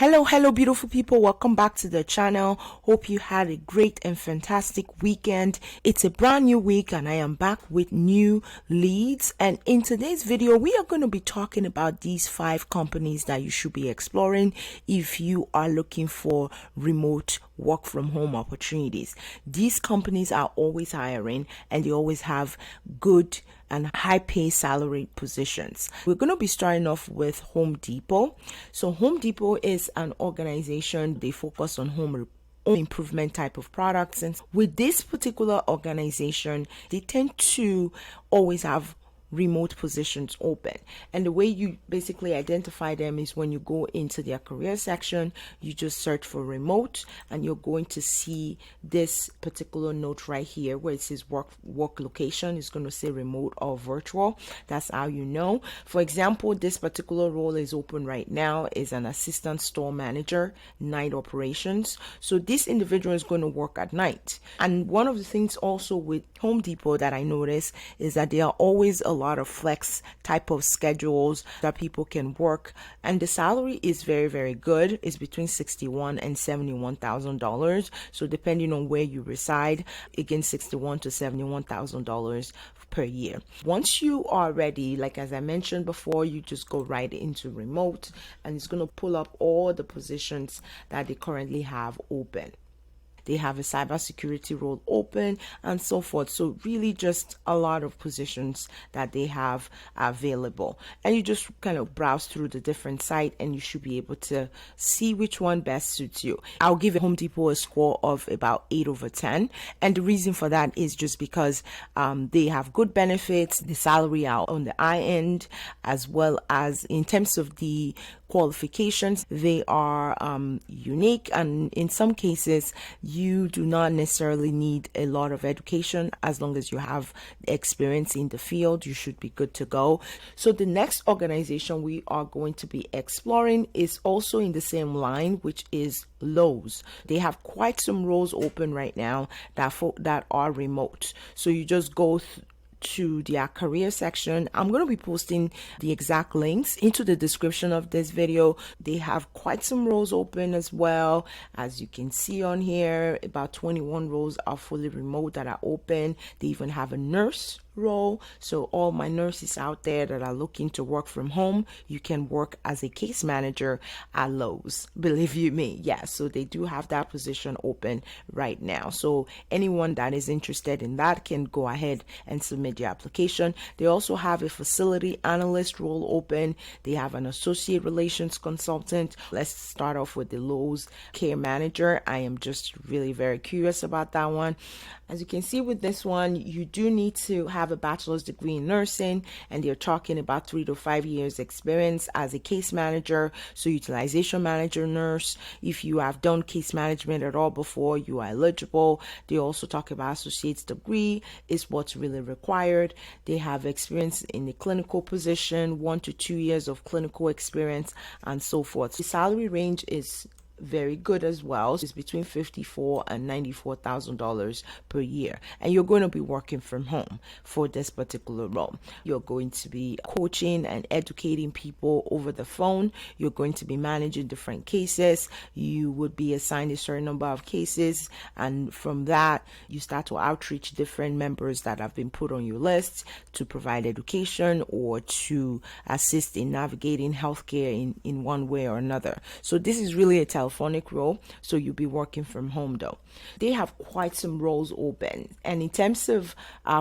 Hello, beautiful people. Welcome back to the channel. Hope you had a great and fantastic weekend. It's a brand new week and I am back with new leads. And in today's video, we are going to be talking about these 5 companies that you should be exploring if you are looking for remote work from home opportunities. These companies are always hiring and they always have good and high pay salary positions. We're going to be starting off with Home Depot. So Home Depot is an organization. They focus on home improvement type of products, and with this particular organization they tend to always have remote positions open. And the way you basically identify them is when you go into their career section, you just search for remote and you're going to see this particular note right here where it says work location. It's going to say remote or virtual. That's how you know. For example, this particular role is open right now, is an assistant store manager, night operations. So this individual is going to work at night. And one of the things also with Home Depot that I notice is that there are always a lot of flex type of schedules that people can work, and the salary is very good. It's between $61,000 and $71,000. So depending on where you reside, again, $61,000 to $71,000 per year. Once you are ready, like as I mentioned before, you just go right into remote and it's going to pull up all the positions that they currently have open. They have a cybersecurity role open and so forth. So really just a lot of positions that they have available. And you just kind of browse through the different site and you should be able to see which one best suits you. I'll give Home Depot a score of about 8 over 10. And the reason for that is just because they have good benefits, the salary out on the high end, as well as in terms of the qualifications, they are unique, and in some cases you do not necessarily need a lot of education. As long as you have experience in the field, you should be good to go. So the next organization we are going to be exploring is also in the same line, which is Lowe's. They have quite some roles open right now that are remote. So you just go to their career section. I'm going to be posting the exact links into the description of this video. They have quite some roles open as well. As you can see on here, about 21 roles are fully remote that are open. They even have a nurse role. So all my nurses out there that are looking to work from home, you can work as a case manager at Lowe's. Believe you me, yeah. So they do have that position open right now. So anyone that is interested in that can go ahead and submit your application. They also have a facility analyst role open. They have an associate relations consultant. Let's start off with the Lowe's care manager. I am just really very curious about that one. As you can see with this one, you do need to have a bachelor's degree in nursing, and they're talking about 3 to 5 years experience as a case manager, so utilization manager, nurse. If you have done case management at all before, you are eligible. They also talk about associate's degree is what's really required. They have experience in the clinical position, 1 to 2 years of clinical experience, and so forth. The salary range is very good as well. It's between $54,000 and $94,000 per year, and you're going to be working from home for this particular role. You're going to be coaching and educating people over the phone. You're going to be managing different cases. You would be assigned a certain number of cases, and from that you start to outreach different members that have been put on your list to provide education or to assist in navigating healthcare in one way or another. So this is really a telephonic role, so you'll be working from home though. They have quite some roles open, and in terms of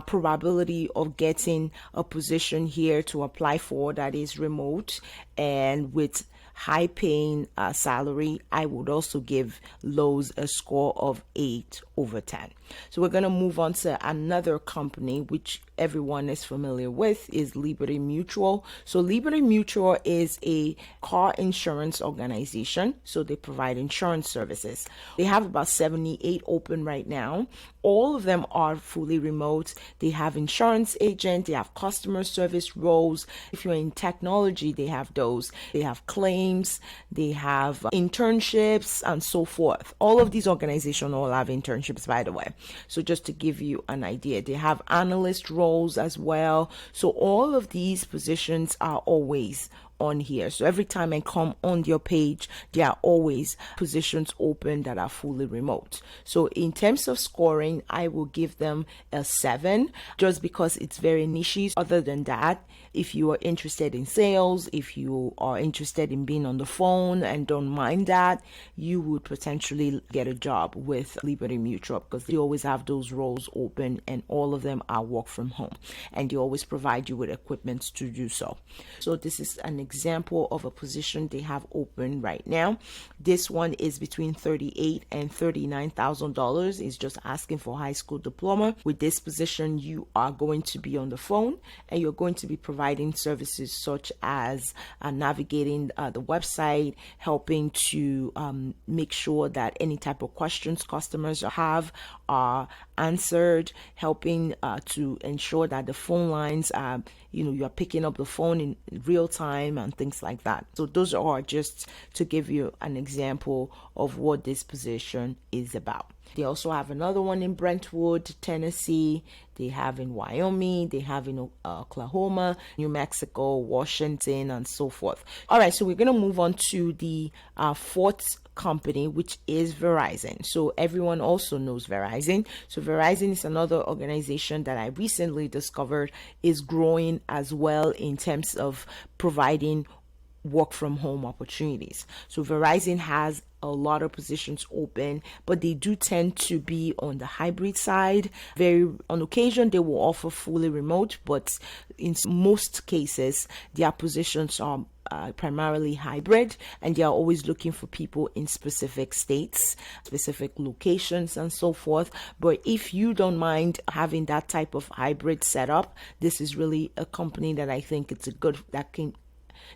probability of getting a position here to apply for that is remote and with high paying salary, I would also give Lowe's a score of 8 over 10. So we're going to move on to another company which everyone is familiar with, is Liberty Mutual. So Liberty Mutual is a car insurance organization. So they provide insurance services. They have about 78 open right now. All of them are fully remote. They have insurance agent, they have customer service roles. If you're in technology, they have those. They have claims, they have internships, and so forth. All of these organizations all have internships, by the way. So just to give you an idea, they have analyst roles as well. So all of these positions are always on here. So every time I come on your page, there are always positions open that are fully remote. So in terms of scoring, I will give them a 7 just because it's very niche. Other than that, if you are interested in sales, if you are interested in being on the phone and don't mind that, you would potentially get a job with Liberty Mutual because they always have those roles open and all of them are work from home, and they always provide you with equipment to do so. So this is an example of a position they have open right now. This one is between $38,000 and $39,000. It's just asking for high school diploma. With this position, you are going to be on the phone and you're going to be providing services such as navigating the website, helping to make sure that any type of questions customers have are answered, helping to ensure that the phone lines are, you're picking up the phone in real time and things like that. So those are just to give you an example of what this position is about. They also have another one in Brentwood, Tennessee. They have in Wyoming. They have in Oklahoma, New Mexico, Washington, and so forth. All right, so we're going to move on to the fourth company, which is Verizon. So everyone also knows Verizon. So Verizon is another organization that I recently discovered is growing as well in terms of providing work from home opportunities. So Verizon has a lot of positions open, but they do tend to be on the hybrid side. On occasion they will offer fully remote, but in most cases their positions are primarily hybrid, and they are always looking for people in specific states, specific locations, and so forth. But if you don't mind having that type of hybrid setup, this is really a company that I think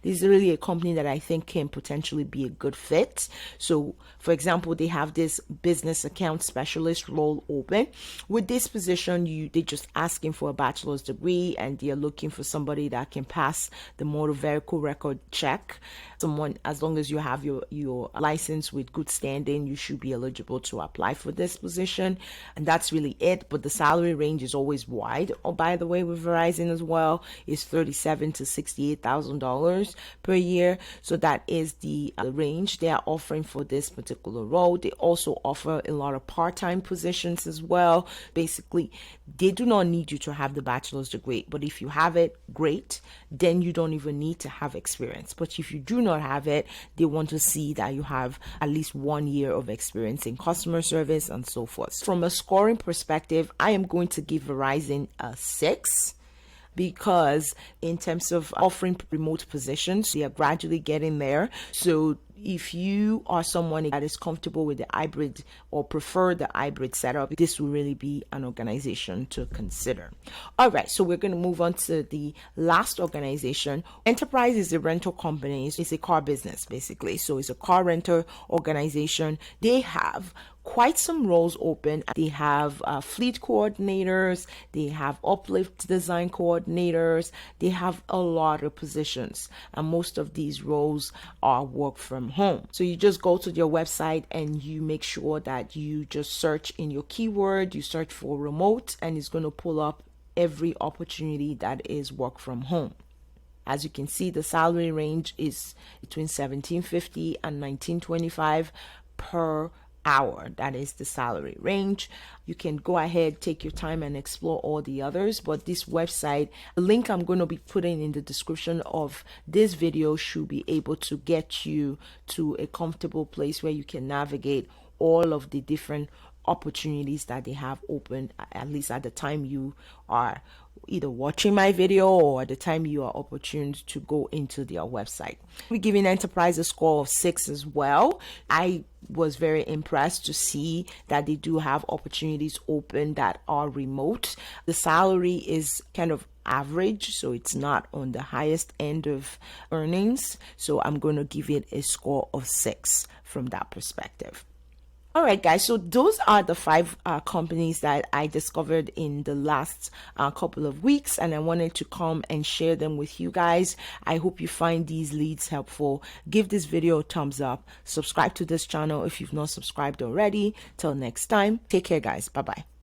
this is really a company that I think can potentially be a good fit. So, for example, they have this business account specialist role open. With this position, they're just asking for a bachelor's degree, and they're looking for somebody that can pass the motor vehicle record check. Someone, as long as you have your license with good standing, you should be eligible to apply for this position. And that's really it. But the salary range is always wide. Oh, by the way, with Verizon as well, it's $37,000 to $68,000 per year. So that is the range they are offering for this particular role. They also offer a lot of part-time positions as well. Basically, they do not need you to have the bachelor's degree, but if you have it, great. Then you don't even need to have experience. But if you do not have it, they want to see that you have at least 1 year of experience in customer service and so forth. From a scoring perspective, I am going to give Verizon a 6. Because in terms of offering remote positions, they are gradually getting there. So if you are someone that is comfortable with the hybrid or prefer the hybrid setup, this will really be an organization to consider. All right, so we're going to move on to the last organization. Enterprise is a rental company. It's a car business, basically. So it's a car rental organization. They have quite some roles open. They have fleet coordinators, they have uplift design coordinators, they have a lot of positions, and most of these roles are work from home. So you just go to their website and you make sure that you just search in your keyword, you search for remote, and it's going to pull up every opportunity that is work from home. As you can see, the salary range is between $17.50 and $19.25 per hour. That is the salary range. You can go ahead, take your time and explore all the others, but this website, the link I'm going to be putting in the description of this video, should be able to get you to a comfortable place where you can navigate all of the different opportunities that they have open, at least at the time you are either watching my video or at the time you are opportune to go into their website. We're giving Enterprise a score of 6 as well. I was very impressed to see that they do have opportunities open that are remote. The salary is kind of average, so it's not on the highest end of earnings. So I'm going to give it a score of 6 from that perspective. All right, guys, so those are the 5 companies that I discovered in the last couple of weeks, and I wanted to come and share them with you guys. I hope you find these leads helpful. Give this video a thumbs up. Subscribe to this channel if you've not subscribed already. Till next time, take care, guys. Bye-bye.